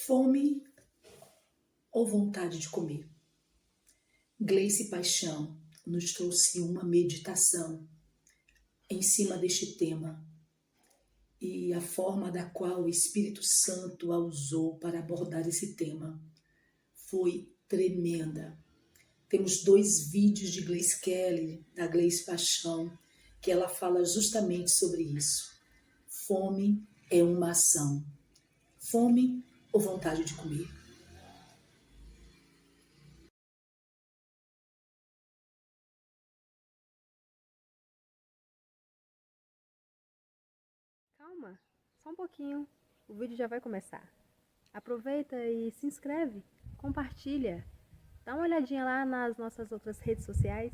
Fome ou vontade de comer? Gleice Paixão nos trouxe uma meditação em cima deste tema e a forma da qual o Espírito Santo a usou para abordar esse tema foi tremenda. Temos 2 vídeos de Gleice Kelly, da Gleice Paixão, que ela fala justamente sobre isso. Fome é uma ação. Fome ou vontade de comer? Calma, só um pouquinho. O vídeo já vai começar. Aproveita e se inscreve, compartilha. Dá uma olhadinha lá nas nossas outras redes sociais.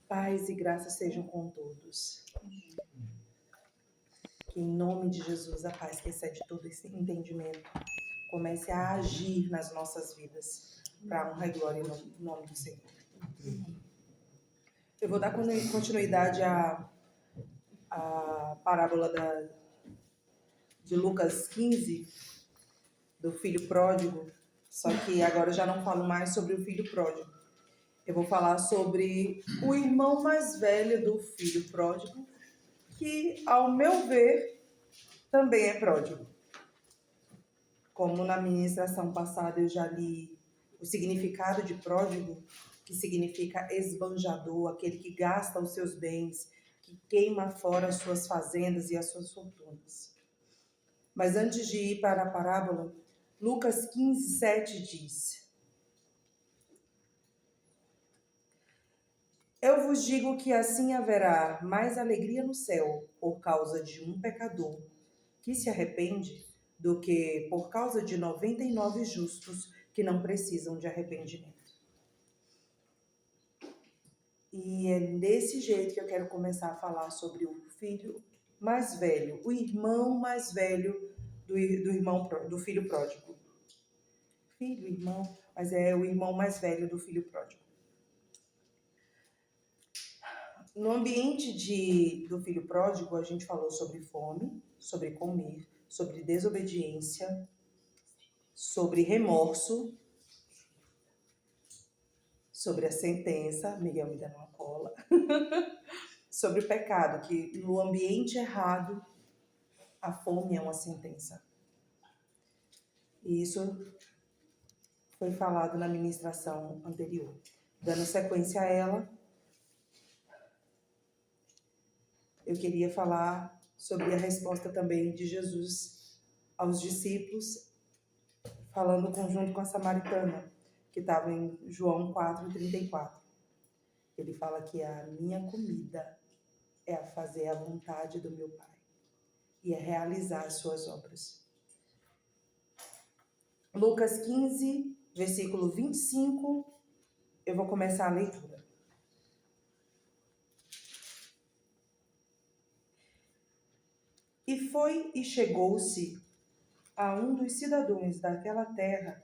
Paz e graça sejam com todos. Que em nome de Jesus, a paz que excede todo esse entendimento comece a agir nas nossas vidas, para a honra e glória no nome do Senhor. Eu vou dar continuidade à parábola de Lucas 15, do filho pródigo, só que agora eu já não falo mais sobre o filho pródigo. Eu vou falar sobre o irmão mais velho do filho pródigo, que, ao meu ver, também é pródigo. Como na ministração passada eu já li o significado de pródigo, que significa esbanjador, aquele que gasta os seus bens, que queima fora as suas fazendas e as suas fortunas. Mas antes de ir para a parábola, Lucas 15, 7 diz: Eu vos digo que assim haverá mais alegria no céu por causa de um pecador que se arrepende do que por causa de 99 justos que não precisam de arrependimento. E é desse jeito que eu quero começar a falar sobre o filho mais velho, o irmão mais velho do filho pródigo. Filho, irmão, mas é o irmão mais velho do filho pródigo. No ambiente do filho pródigo, a gente falou sobre fome, sobre comer, sobre desobediência, sobre remorso, sobre a sentença, Miguel me dando uma cola, sobre o pecado, que no ambiente errado, a fome é uma sentença. E isso foi falado na ministração anterior. Dando sequência a ela, eu queria falar sobre a resposta também de Jesus aos discípulos, falando junto com a samaritana, que estava em João 4:34. Ele fala que a minha comida é a fazer a vontade do meu Pai e é realizar as suas obras. Lucas 15, versículo 25, eu vou começar a leitura. E foi e chegou-se a um dos cidadãos daquela terra,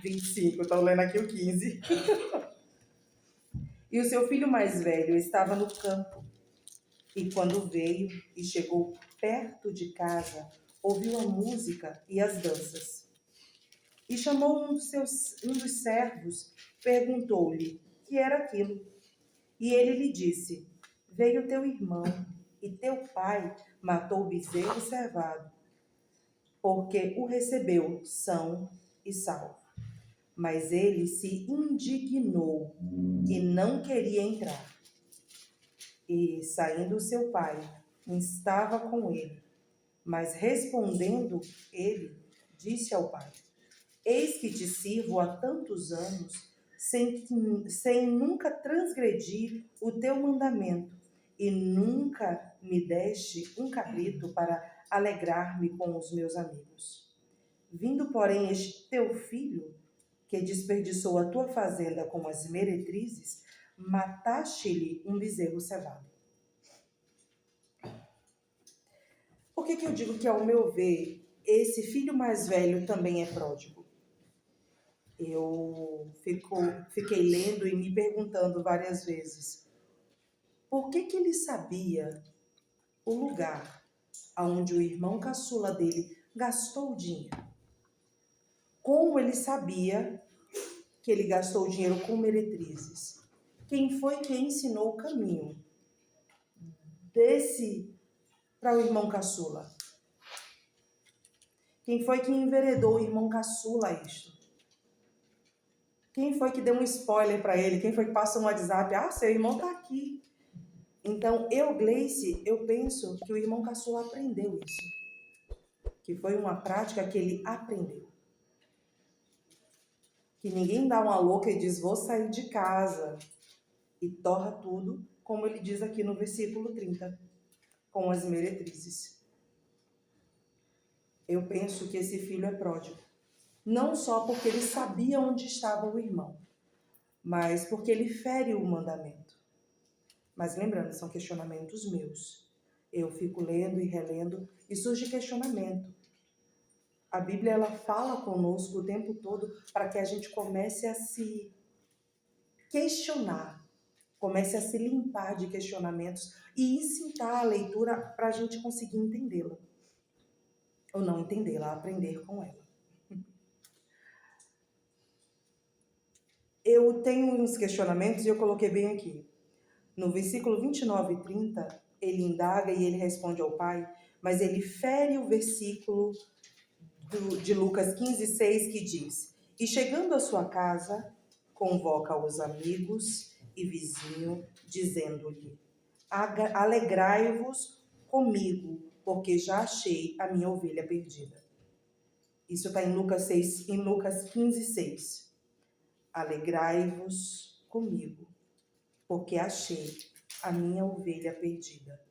25, estou lendo aqui o 15. E o seu filho mais velho estava no campo. E quando veio e chegou perto de casa, ouviu a música e as danças. E chamou um dos servos, perguntou-lhe que era aquilo. E ele lhe disse: Veio teu irmão, e teu pai matou o bezerro cevado, porque o recebeu são e salvo. Mas ele se indignou e não queria entrar. E, saindo seu pai, estava com ele. Mas respondendo ele, disse ao pai: Eis que te sirvo há tantos anos, sem nunca transgredir o teu mandamento, e nunca me deste um cabrito para alegrar-me com os meus amigos. Vindo, porém, este teu filho, que desperdiçou a tua fazenda com as meretrizes, mataste-lhe um bezerro cevado. Por que eu digo que, ao meu ver, esse filho mais velho também é pródigo? Eu fiquei lendo e me perguntando várias vezes, por que ele sabia o lugar onde o irmão caçula dele gastou o dinheiro? Como ele sabia que ele gastou o dinheiro com meretrizes? Quem foi que ensinou o caminho desse para o irmão caçula? Quem foi que enveredou o irmão caçula a isto? Quem foi que deu um spoiler para ele? Quem foi que passou um WhatsApp? Ah, seu irmão está aqui. Então, Gleice, eu penso que o irmão caçula aprendeu isso. Que foi uma prática que ele aprendeu. Que ninguém dá uma louca e diz, vou sair de casa. E torra tudo, como ele diz aqui no versículo 30, com as meretrizes. Eu penso que esse filho é pródigo. Não só porque ele sabia onde estava o irmão, mas porque ele fere o mandamento. Mas lembrando, são questionamentos meus. Eu fico lendo e relendo e surge questionamento. A Bíblia, ela fala conosco o tempo todo para que a gente comece a se questionar, comece a se limpar de questionamentos e incitar a leitura para a gente conseguir entendê-la. Ou não entendê-la, aprender com ela. Eu tenho uns questionamentos e eu coloquei bem aqui. No versículo 29 e 30, ele indaga e ele responde ao pai, mas ele fere o versículo de Lucas 15:6, que diz: E chegando à sua casa, convoca os amigos e vizinho, dizendo-lhe: Alegrai-vos comigo, porque já achei a minha ovelha perdida. Isso está em Lucas 15:6. Alegrai-vos comigo, porque achei a minha ovelha perdida.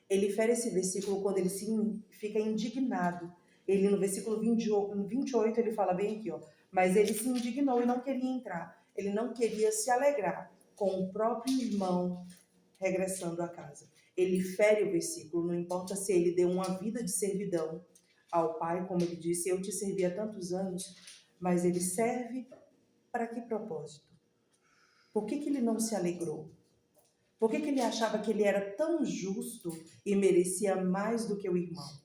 Ele fere esse versículo quando ele fica indignado. Ele, no versículo 28, ele fala bem aqui, ó. Mas ele se indignou e não queria entrar. Ele não queria se alegrar com o próprio irmão regressando à casa. Ele fere o versículo, não importa se ele deu uma vida de servidão ao pai, como ele disse, eu te servi há tantos anos, mas ele serve para que propósito? Por que ele não se alegrou? Por que ele achava que ele era tão justo e merecia mais do que o irmão?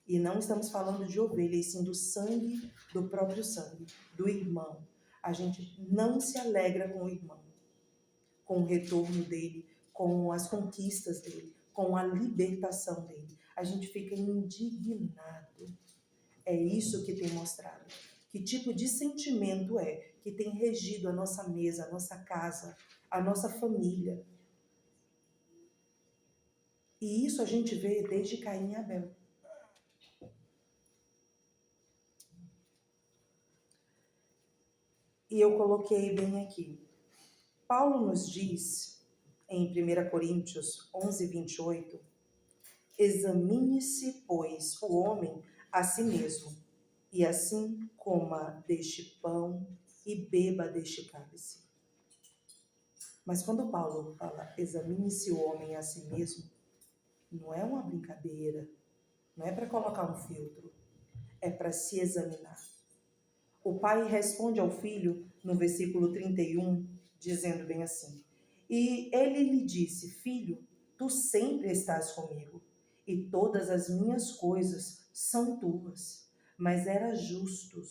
E não estamos falando de ovelha, e sim do sangue, do próprio sangue, do irmão. A gente não se alegra com o irmão, com o retorno dele, com as conquistas dele, com a libertação dele. A gente fica indignado. É isso que tem mostrado. Que tipo de sentimento é que tem regido a nossa mesa, a nossa casa, a nossa família. E isso a gente vê desde Caim e Abel. E eu coloquei bem aqui. Paulo nos diz, em 1 Coríntios 11:28, examine-se, pois, o homem a si mesmo, e assim coma deste pão e beba deste cálice. Mas quando Paulo fala, examine-se o homem a si mesmo, não é uma brincadeira, não é para colocar um filtro, é para se examinar. O pai responde ao filho, no versículo 31, dizendo bem assim, e ele lhe disse, filho, tu sempre estás comigo, e todas as minhas coisas são tuas, mas era justo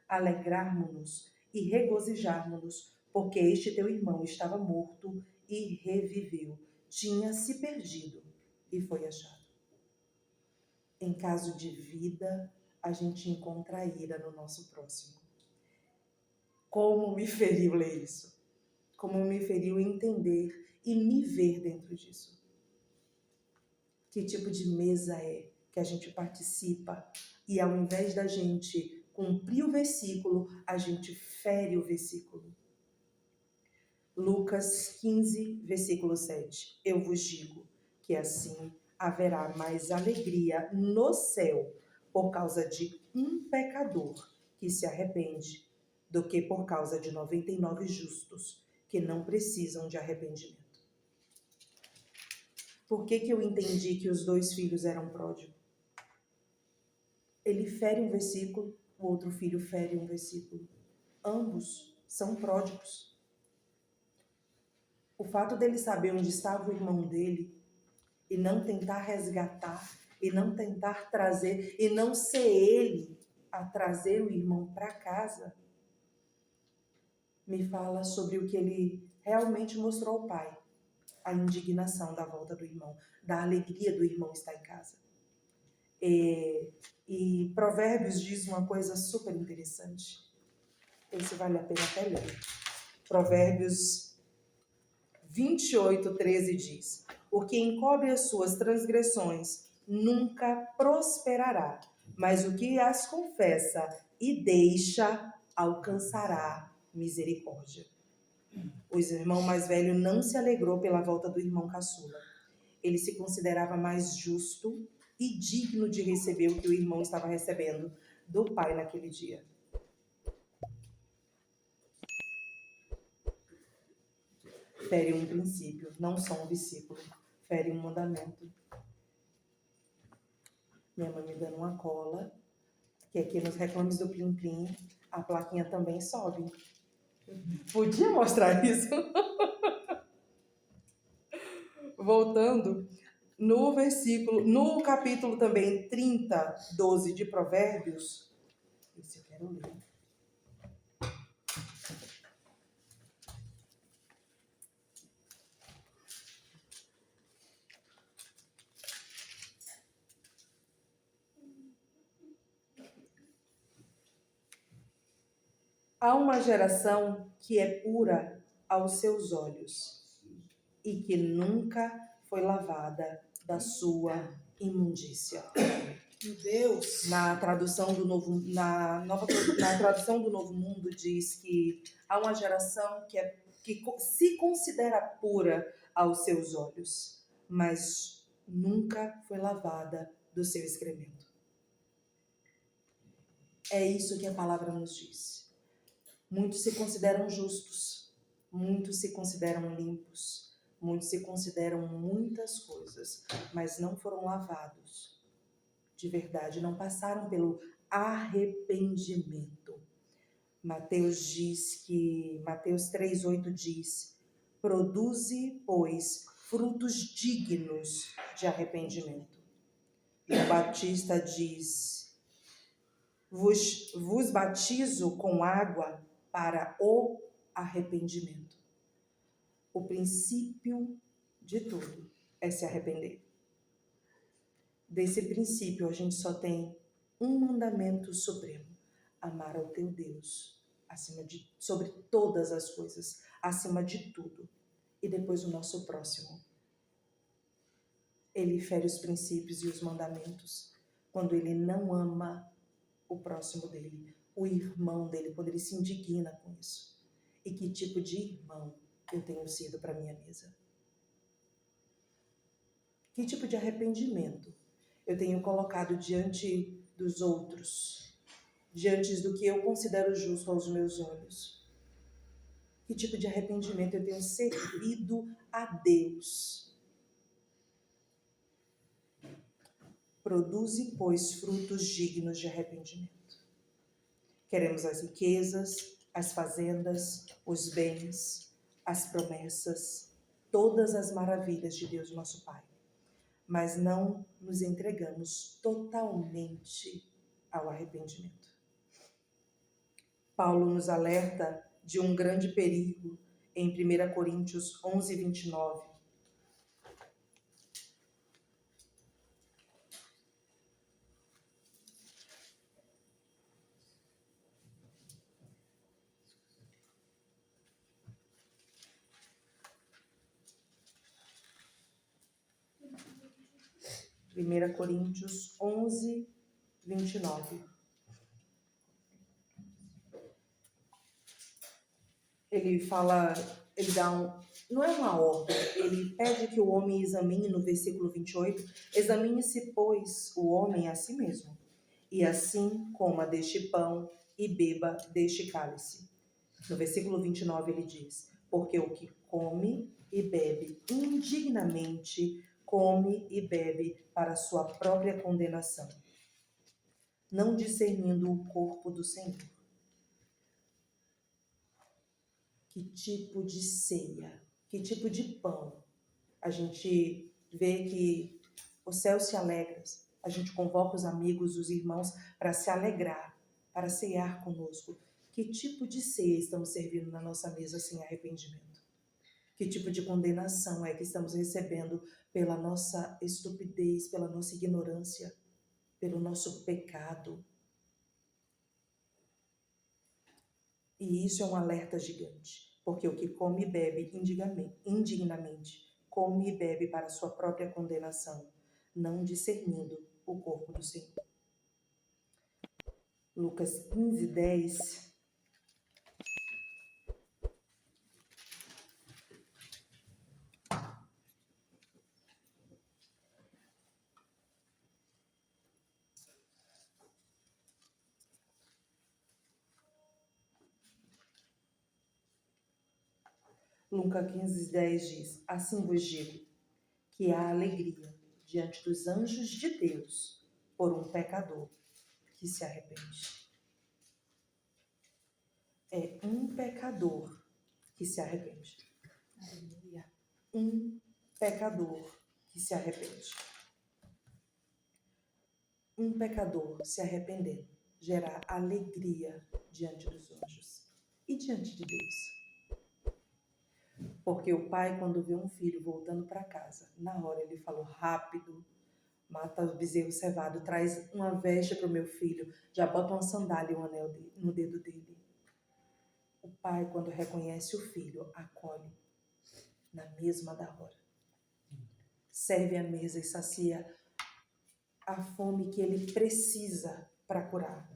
alegrarmos-nos e regozijarmos-nos, porque este teu irmão estava morto e reviveu, tinha se perdido e foi achado. Em caso de vida, a gente encontra a ira no nosso próximo. Como me feriu ler isso? Como me feriu entender e me ver dentro disso? Que tipo de mesa é que a gente participa e ao invés da gente cumprir o versículo, a gente fere o versículo? Lucas 15, versículo 7. Eu vos digo que assim haverá mais alegria no céu por causa de um pecador que se arrepende do que por causa de 99 justos que não precisam de arrependimento. Por que eu entendi que os 2 filhos eram pródigos? Ele fere um versículo, o outro filho fere um versículo. Ambos são pródigos. O fato dele saber onde estava o irmão dele e não tentar resgatar, e não tentar trazer, e não ser ele a trazer o irmão para casa, me fala sobre o que ele realmente mostrou ao pai. A indignação da volta do irmão, da alegria do irmão estar em casa. E Provérbios diz uma coisa super interessante. Esse vale a pena até ler. Provérbios 28, 13 diz: o que encobre as suas transgressões nunca prosperará, mas o que as confessa e deixa alcançará misericórdia. O irmão mais velho não se alegrou pela volta do irmão caçula. Ele se considerava mais justo e digno de receber o que o irmão estava recebendo do pai naquele dia. Fere um princípio, não só um versículo. Fere um mandamento. Minha mãe me dando uma cola, que aqui nos reclames do Plim Plim, a plaquinha também sobe. Podia mostrar isso? Voltando, no capítulo também 30, 12 de Provérbios, esse eu quero ler. Há uma geração que é pura aos seus olhos e que nunca foi lavada da sua imundícia. Meu Deus! Na tradução do Novo Mundo diz que há uma geração que se considera pura aos seus olhos, mas nunca foi lavada do seu excremento. É isso que a palavra nos diz. Muitos se consideram justos, muitos se consideram limpos, muitos se consideram muitas coisas, mas não foram lavados de verdade, não passaram pelo arrependimento. Mateus 3:8 diz: produze, pois, frutos dignos de arrependimento. João Batista diz: vos batizo com água para o arrependimento. O princípio de tudo é se arrepender. Desse princípio, a gente só tem um mandamento supremo: amar ao teu Deus sobre todas as coisas, acima de tudo, e depois o nosso próximo. Ele fere os princípios e os mandamentos quando ele não ama o próximo dele, o irmão dele, quando ele se indigna com isso. E que tipo de irmão eu tenho sido para minha mesa? Que tipo de arrependimento eu tenho colocado diante dos outros, diante do que eu considero justo aos meus olhos? Que tipo de arrependimento eu tenho servido a Deus? Produze, pois, frutos dignos de arrependimento. Queremos as riquezas, as fazendas, os bens, as promessas, todas as maravilhas de Deus, nosso Pai. Mas não nos entregamos totalmente ao arrependimento. Paulo nos alerta de um grande perigo em 1 Coríntios 11, 29. Primeira Coríntios 11, 29. Ele fala ele dá não é uma ordem, ele pede que o homem examine, no versículo 28, examine-se, pois, o homem a si mesmo, e assim coma deste pão e beba deste cálice. No versículo 29 ele diz, porque o que come e bebe indignamente, come e bebe para sua própria condenação, não discernindo o corpo do Senhor. Que tipo de ceia, que tipo de pão? A gente vê que o céu se alegra, a gente convoca os amigos, os irmãos para se alegrar, para ceiar conosco. Que tipo de ceia estamos servindo na nossa mesa sem arrependimento? Que tipo de condenação é que estamos recebendo pela nossa estupidez, pela nossa ignorância, pelo nosso pecado? E isso é um alerta gigante, porque o que come e bebe indignamente, come e bebe para sua própria condenação, não discernindo o corpo do Senhor. Lucas 15, 10. Lucas 15, 10 diz, assim vos digo, que há alegria diante dos anjos de Deus por um pecador que se arrepende. É um pecador que se arrepende. Aleluia. Um pecador que se arrepende. Um pecador se arrependendo gera alegria diante dos anjos e diante de Deus. Porque o pai, quando vê um filho voltando para casa, na hora ele falou, rápido, mata o bezerro cevado, traz uma veste para o meu filho, já bota uma sandália e um anel no dedo dele. O pai, quando reconhece o filho, acolhe na mesma da hora. Serve a mesa e sacia a fome que ele precisa para curar.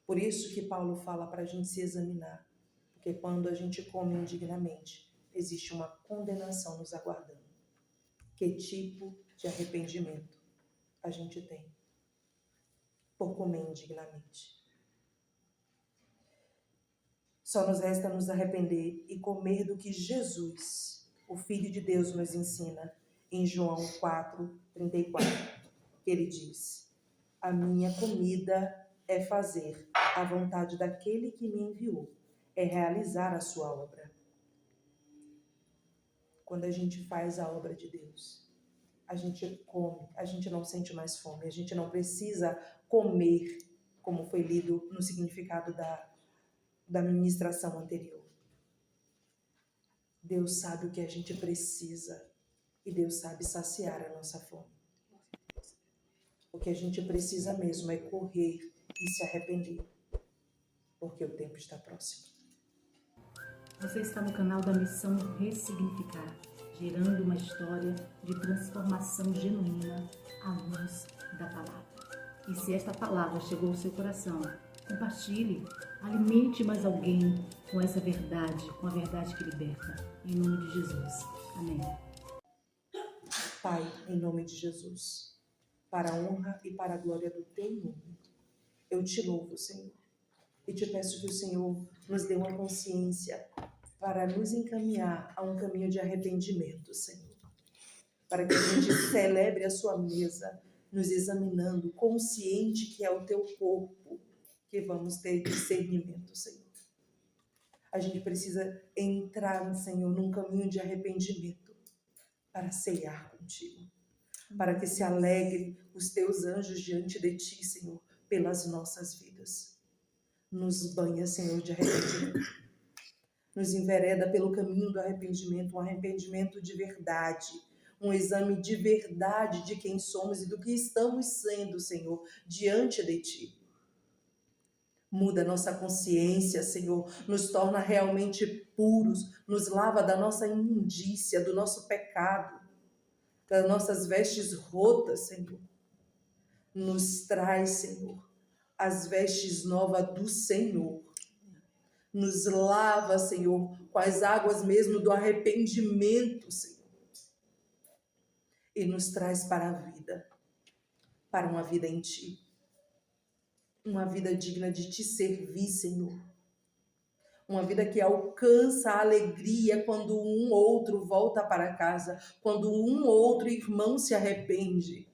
Por isso que Paulo fala para a gente se examinar, porque quando a gente come indignamente, existe uma condenação nos aguardando. Que tipo de arrependimento a gente tem por comer indignamente? Só nos resta nos arrepender e comer do que Jesus, o Filho de Deus, nos ensina em João 4, 34. Ele diz, a minha comida é fazer a vontade daquele que me enviou, é realizar a sua obra. Quando a gente faz a obra de Deus, a gente come, a gente não sente mais fome, a gente não precisa comer, como foi lido no significado da ministração anterior. Deus sabe o que a gente precisa e Deus sabe saciar a nossa fome. O que a gente precisa mesmo é correr e se arrepender, porque o tempo está próximo. Você está no canal da Missão Ressignificar, gerando uma história de transformação genuína à luz da palavra. E se esta palavra chegou ao seu coração, compartilhe, alimente mais alguém com essa verdade, com a verdade que liberta. Em nome de Jesus. Amém. Pai, em nome de Jesus, para a honra e para a glória do teu nome, eu te louvo, Senhor, e te peço que o Senhor nos dê uma consciência para nos encaminhar a um caminho de arrependimento, Senhor, para que a gente celebre a sua mesa, nos examinando, consciente que é o teu corpo que vamos ter discernimento, Senhor. A gente precisa entrar, Senhor, num caminho de arrependimento para ceiar contigo, para que se alegre os teus anjos diante de ti, Senhor, pelas nossas vidas. Nos banha, Senhor, de arrependimento. Nos envereda pelo caminho do arrependimento, um arrependimento de verdade, um exame de verdade de quem somos e do que estamos sendo, Senhor, diante de ti. Muda nossa consciência, Senhor, nos torna realmente puros, nos lava da nossa imundícia, do nosso pecado, das nossas vestes rotas, Senhor. Nos traz, Senhor, as vestes novas do Senhor. Nos lava, Senhor, com as águas mesmo do arrependimento, Senhor. E nos traz para a vida, para uma vida em Ti. Uma vida digna de Te servir, Senhor. Uma vida que alcança a alegria quando um outro volta para casa, quando um outro irmão se arrepende.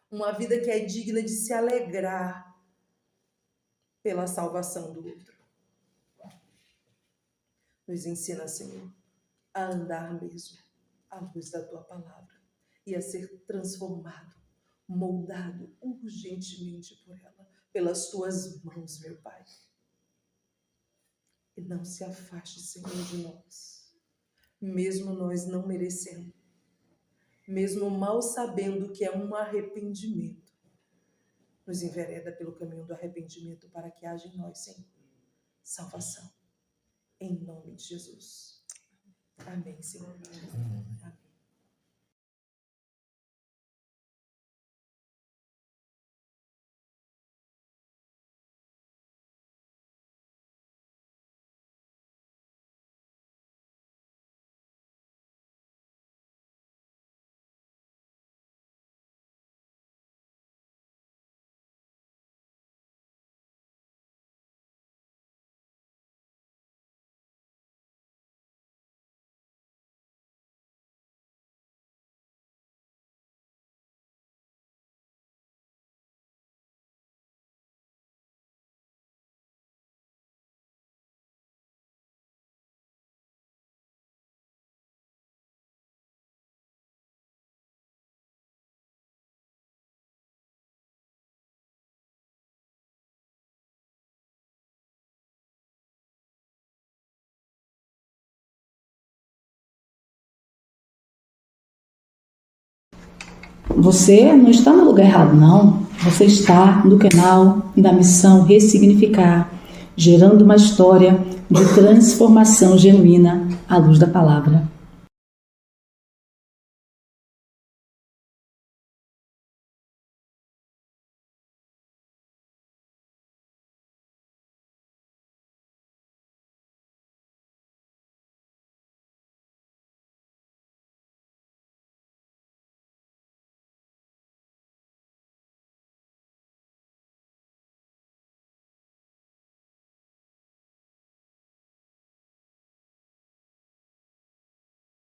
Uma vida que é digna de se alegrar pela salvação do outro. Nos ensina, Senhor, a andar mesmo à luz da Tua palavra e a ser transformado, moldado urgentemente por ela, pelas Tuas mãos, meu Pai. E não se afaste, Senhor, de nós, mesmo nós não merecendo, mesmo mal sabendo que é um arrependimento. Nos envereda pelo caminho do arrependimento para que haja em nós, Senhor, salvação. Em nome de Jesus. Amém, Senhor. Amém. Você não está no lugar errado, não. Você está no canal da Missão Ressignificar, gerando uma história de transformação genuína à luz da palavra.